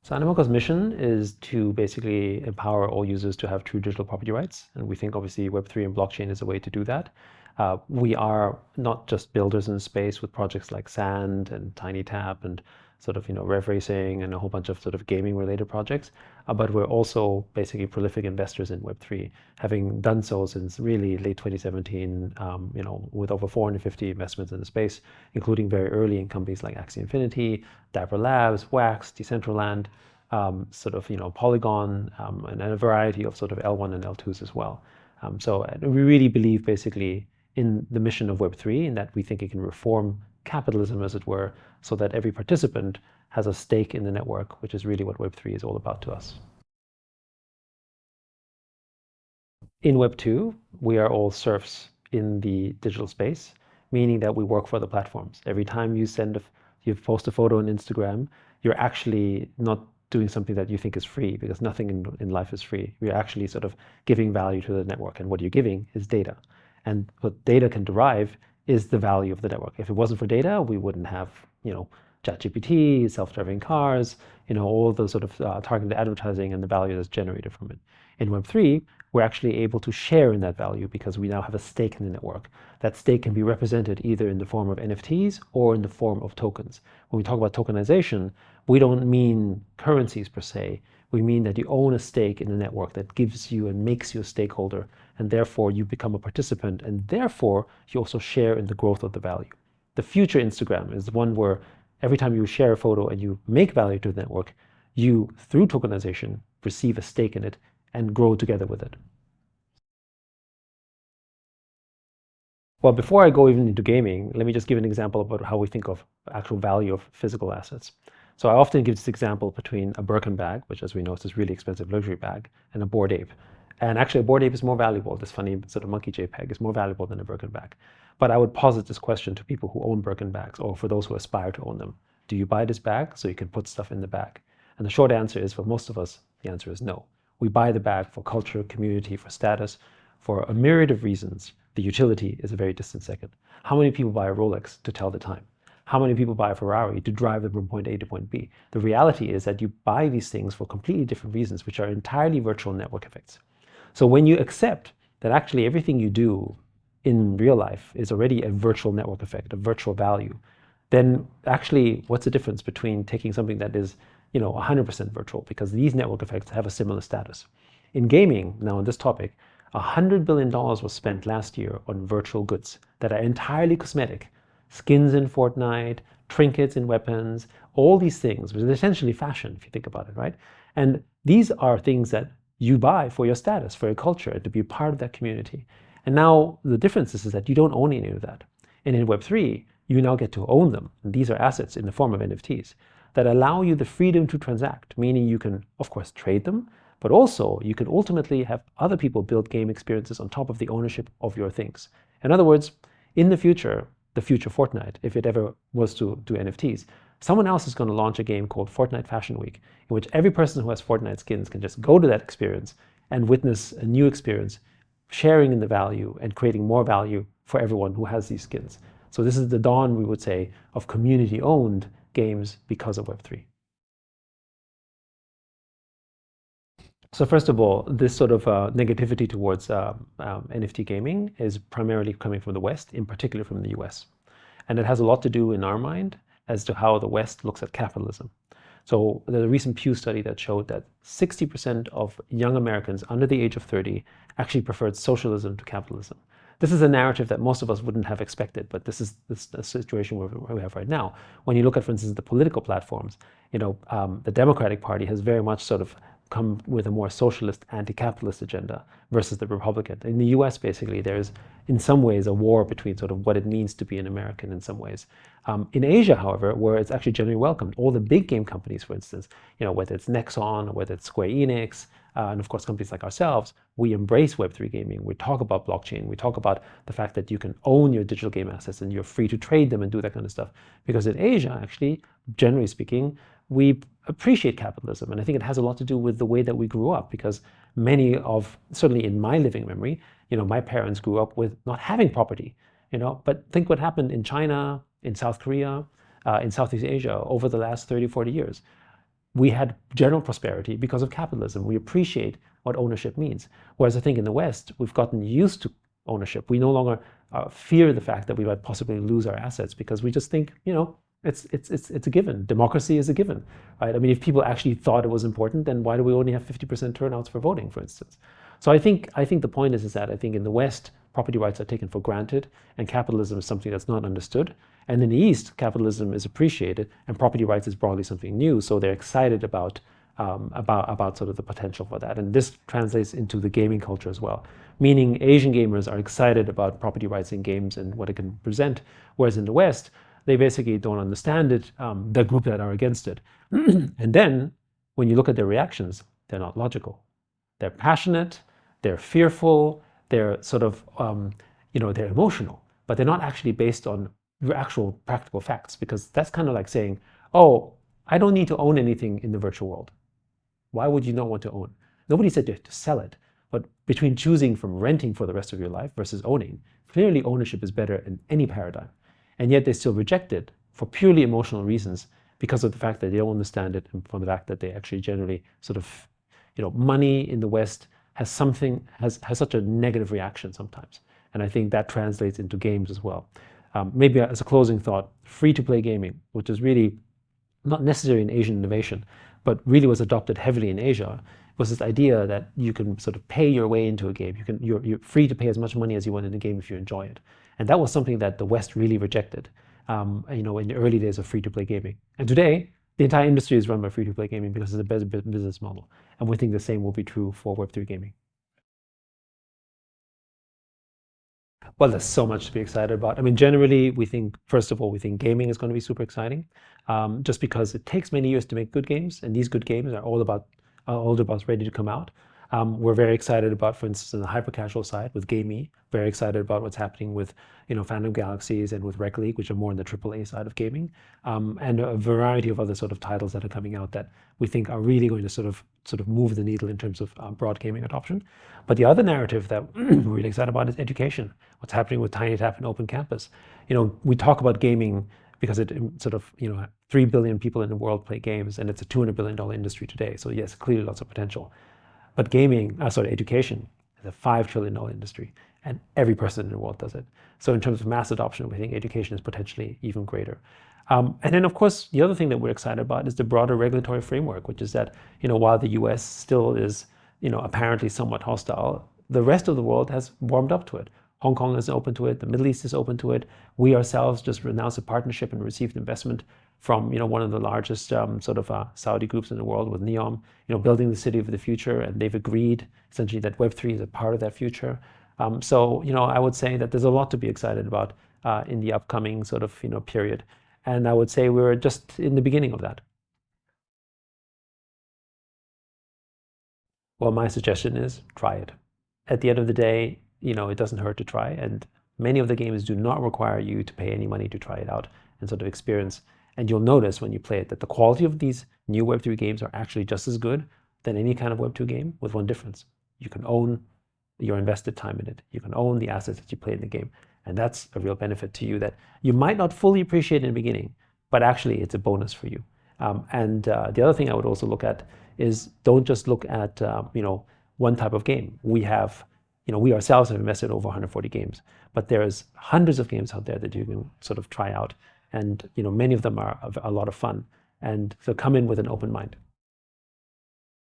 So Animoca's mission is to basically empower all users to have true digital property rights. And we think obviously Web3 and blockchain is a way to do that. We are not just builders in the space with projects like Sand and TinyTap and sort of, rev racing and a whole bunch of sort of gaming related projects, but we're also basically prolific investors in Web3, having done so since really late 2017, with over 450 investments in the space, including very early in companies like Axie Infinity, Dapper Labs, Wax, Decentraland, Polygon, and a variety of sort of L1 and L2s as well. So we really believe basically in the mission of Web3, in that we think it can reform capitalism, as it were, so that every participant has a stake in the network, which is really what Web3 is all about to us. In Web2, we are all serfs in the digital space, meaning that we work for the platforms. Every time you post a photo on Instagram, you're actually not doing something that you think is free, because nothing in life is free. You're actually sort of giving value to the network, and what you're giving is data. And what data can derive is the value of the network. If it wasn't for data, we wouldn't have, ChatGPT, self-driving cars, all those sort of targeted advertising and the value that's generated from it. In Web3, we're actually able to share in that value because we now have a stake in the network. That stake can be represented either in the form of NFTs or in the form of tokens. When we talk about tokenization, we don't mean currencies per se. We mean that you own a stake in the network that gives you and makes you a stakeholder, and therefore you become a participant, and therefore you also share in the growth of the value. The future Instagram is the one where every time you share a photo and you make value to the network, you, through tokenization, receive a stake in it and grow together with it. Well, before I go even into gaming, let me just give an example about how we think of actual value of physical assets. So I often give this example between a Birkin bag, which, as we know, is this really expensive luxury bag, and a Bored Ape. And actually, a Bored Ape is more valuable. This funny sort of monkey JPEG is more valuable than a Birkin bag. But I would posit this question to people who own Birkin bags, or for those who aspire to own them. Do you buy this bag so you can put stuff in the bag? And the short answer is, for most of us, the answer is no. We buy the bag for culture, community, for status, for a myriad of reasons. The utility is a very distant second. How many people buy a Rolex to tell the time? How many people buy a Ferrari to drive them from point A to point B? The reality is that you buy these things for completely different reasons, which are entirely virtual network effects. So when you accept that actually everything you do in real life is already a virtual network effect, a virtual value, then actually what's the difference between taking something that is 100% virtual, because these network effects have a similar status. In gaming, now on this topic, $100 billion was spent last year on virtual goods that are entirely cosmetic. Skins in Fortnite, trinkets in weapons, all these things, which is essentially fashion, if you think about it, right? And these are things that you buy for your status, for your culture, to be part of that community. And now the difference is that you don't own any of that. And in Web3, you now get to own them. And these are assets in the form of NFTs that allow you the freedom to transact, meaning you can, of course, trade them, but also you can ultimately have other people build game experiences on top of the ownership of your things. In other words, in the future Fortnite, if it ever was to do NFTs, someone else is going to launch a game called Fortnite Fashion Week, in which every person who has Fortnite skins can just go to that experience and witness a new experience, sharing in the value and creating more value for everyone who has these skins. So this is the dawn, we would say, of community-owned games because of Web3. So first of all, this sort of negativity towards NFT gaming is primarily coming from the West, in particular from the US. And it has a lot to do, in our mind, as to how the West looks at capitalism. So there's a recent Pew study that showed that 60% of young Americans under the age of 30 actually preferred socialism to capitalism. This is a narrative that most of us wouldn't have expected, but this is the situation where we have right now. When you look at, for instance, the political platforms, the Democratic Party has very much sort of come with a more socialist, anti-capitalist agenda versus the Republican. In the US, basically, there's in some ways a war between sort of what it means to be an American in some ways. In Asia, however, where it's actually generally welcomed, all the big game companies, for instance, whether it's Nexon or whether it's Square Enix, and of course companies like ourselves, we embrace Web3 gaming. We talk about blockchain. We talk about the fact that you can own your digital game assets and you're free to trade them and do that kind of stuff. Because in Asia, actually, generally speaking, we appreciate capitalism. And I think it has a lot to do with the way that we grew up, because certainly in my living memory, my parents grew up with not having property, but think what happened in China, in South Korea, in Southeast Asia over the last 30, 40 years. we had general prosperity because of capitalism. We appreciate what ownership means. Whereas I think in the West, we've gotten used to ownership. We no longer fear the fact that we might possibly lose our assets because we just think, it's a given. Democracy is a given, right? I mean, if people actually thought it was important, then why do we only have 50% turnouts for voting, for instance? So I think the point is that I think in the West, property rights are taken for granted, and capitalism is something that's not understood. And in the East, capitalism is appreciated, and property rights is broadly something new. So they're excited about sort of the potential for that. And this translates into the gaming culture as well, meaning Asian gamers are excited about property rights in games and what it can present, whereas in the West, they basically don't understand it, the group that are against it. And then when you look at their reactions, they're not logical. They're passionate, they're fearful, they're sort of, they're emotional, but they're not actually based on actual practical facts, because that's kind of like saying, oh, I don't need to own anything in the virtual world. Why would you not want to own? Nobody said to sell it, but between choosing from renting for the rest of your life versus owning, clearly ownership is better in any paradigm. And yet they still reject it for purely emotional reasons because of the fact that they don't understand it, and from the fact that they actually generally sort of, money in the West has such a negative reaction sometimes. And I think that translates into games as well. Maybe as a closing thought, free-to-play gaming, which is really not necessarily an Asian innovation, but really was adopted heavily in Asia, was this idea that you can sort of pay your way into a game. You're free to pay as much money as you want in a game if you enjoy it. And that was something that the West really rejected, in the early days of free-to-play gaming. And today, the entire industry is run by free-to-play gaming because it's a better business model. And we think the same will be true for Web3 gaming. Well, there's so much to be excited about. I mean, generally, first of all, we think gaming is going to be super exciting, just because it takes many years to make good games, and these good games are all about ready to come out. We're very excited about, for instance, on the hyper-casual side with Gamey, very excited about what's happening with, Phantom Galaxies and with Rec League, which are more on the AAA side of gaming, and a variety of other sort of titles that are coming out that we think are really going to sort of move the needle in terms of broad gaming adoption. But the other narrative that we're really excited about is education. What's happening with TinyTap and Open Campus? We talk about gaming because it sort of, 3 billion people in the world play games, and it's a $200 billion industry today. So yes, clearly lots of potential. But education is a $5 trillion industry, and every person in the world does it. So in terms of mass adoption, we think education is potentially even greater. And then, of course, the other thing that we're excited about is the broader regulatory framework, which is that, while the US still is, apparently somewhat hostile, the rest of the world has warmed up to it. Hong Kong is open to it. The Middle East is open to it. We ourselves just announced a partnership and received investment from one of the largest Saudi groups in the world with NEOM, building the city of the future, and they've agreed essentially that Web3 is a part of that future. So I would say that there's a lot to be excited about in the upcoming period, and I would say we're just in the beginning of that. Well, my suggestion is try it. At the end of the day, it doesn't hurt to try, and many of the games do not require you to pay any money to try it out and sort of experience. And you'll notice when you play it that the quality of these new Web3 games are actually just as good than any kind of Web2 game, with one difference. You can own your invested time in it. You can own the assets that you play in the game. And that's a real benefit to you that you might not fully appreciate in the beginning, but actually it's a bonus for you. And the other thing I would also look at is don't just look at one type of game. We ourselves have invested over 140 games, but there's hundreds of games out there that you can sort of try out. And many of them are a lot of fun. And so come in with an open mind.